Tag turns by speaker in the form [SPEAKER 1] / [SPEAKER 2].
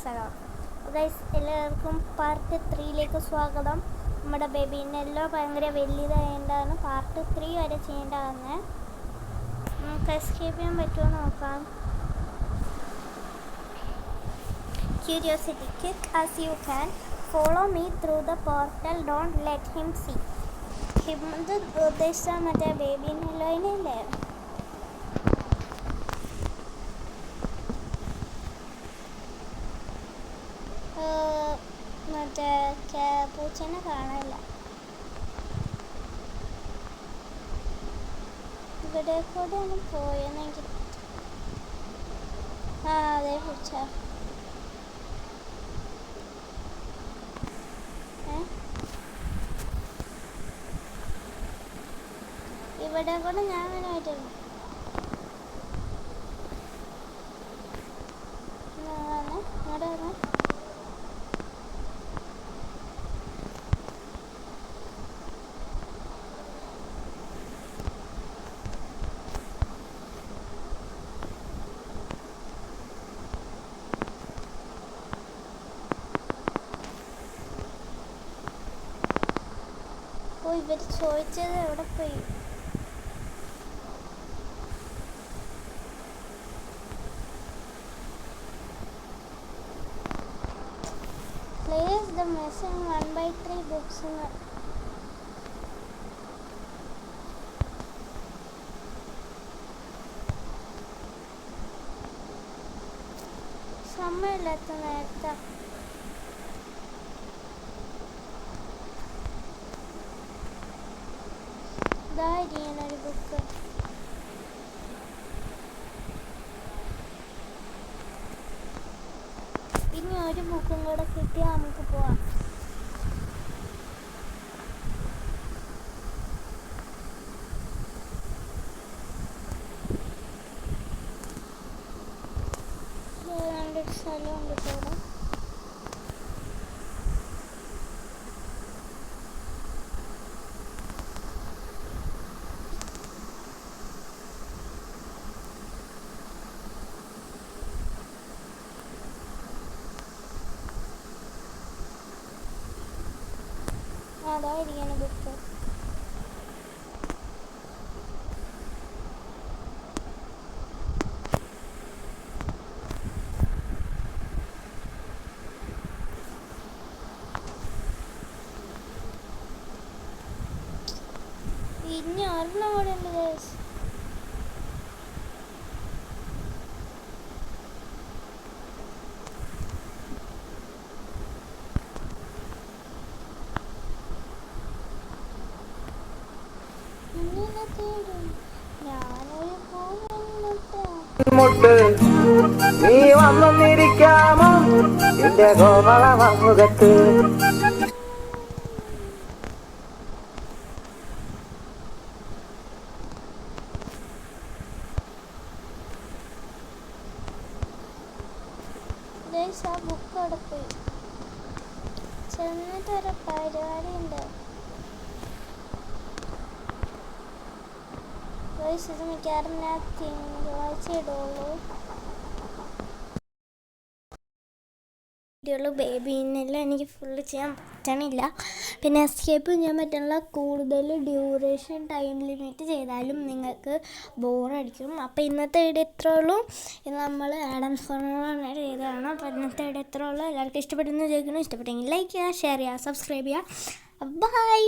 [SPEAKER 1] സലാം. Guys, എല്ലാവർക്കും part 3യിലേക്ക് സ്വാഗതം. നമ്മുടെ ബേബീനെല്ലാം ഭയങ്കര വലിയതായതുകൊണ്ടാണ് പാർട്ട് 3 വരെ ചെയ്യേണ്ടതെന്ന്. നമുക്ക് എസ്കേപ്പ് ചെയ്യാൻ പറ്റുമോ നോക്കാം. Curiosity, quick as you can. Follow me through the portal. Don't let him see. Himanta ഉദ്ദേശിച്ച മറ്റേ ബേബീനെല്ലോയിനല്ലേ? മറ്റേ പൂച്ചനെ കാണാനില്ല. ഇവിടെ കൂടെയാണ് പോയെന്നെങ്കിൽ. അതേ പൂച്ച. ഇവിടെ കൂടെ ഞാൻ അങ്ങനെ ആയിട്ടുണ്ട്. ഇവർ ചോദിച്ചത് എവിടെ പോയി? Place the missing 1/3 books in the സമയമില്ലാത്ത നേരത്തെ. ഇതായിരിക്കണൊരു ബുക്ക്. ഇനി ഒരു ബുക്കും കൂടെ കിട്ടിയാൽ നമുക്ക് പോവാം. നല്ലൊരു സ്ഥലമുണ്ട് ഇവിടെ. അതായിരിക്കണം ബുക്ക്. ഇനി ഒരെണ്ണം കൂടെ ഉണ്ട് ഗൈസ്.
[SPEAKER 2] നീ വന്നിരിക്കാമോ എന്റെ കോമളമുഖത്ത്?
[SPEAKER 1] ആ ബുക്ക് അവിടെ പോയി. ചെന്നിട്ടൊരു പരിപാടി ഉണ്ട്. ഇത് മിക്കവാറും ഞാൻ തിങ്കളാഴ്ച ഇടുള്ളൂ. ബേബീനെല്ലാം എനിക്ക് ഫുള്ള് ചെയ്യാൻ പറ്റണില്ല. പിന്നെ എസ്കേപ്പ് ചെയ്യാൻ പറ്റുള്ള കൂടുതൽ ഡ്യൂറേഷൻ ടൈം ലിമിറ്റ് ചെയ്താലും നിങ്ങൾക്ക് ബോറടിക്കും. അപ്പോൾ ഇന്നത്തെ വീഡിയോ ഇത്രേ ഉള്ളൂ. ഇത് നമ്മൾ ആഡംസ് കോർണർ ചെയ്തതാണ്. അപ്പോൾ ഇന്നത്തെ വീഡിയോ ഇത്രേ ഉള്ളൂ. എല്ലാവർക്കും ഇഷ്ടപ്പെടുന്ന ചോദിക്കണം. ഇഷ്ടപ്പെട്ടെങ്കിൽ ലൈക്ക് ചെയ്യുക, ഷെയർ ചെയ്യുക, സബ്സ്ക്രൈബ് ചെയ്യുക. ബൈ.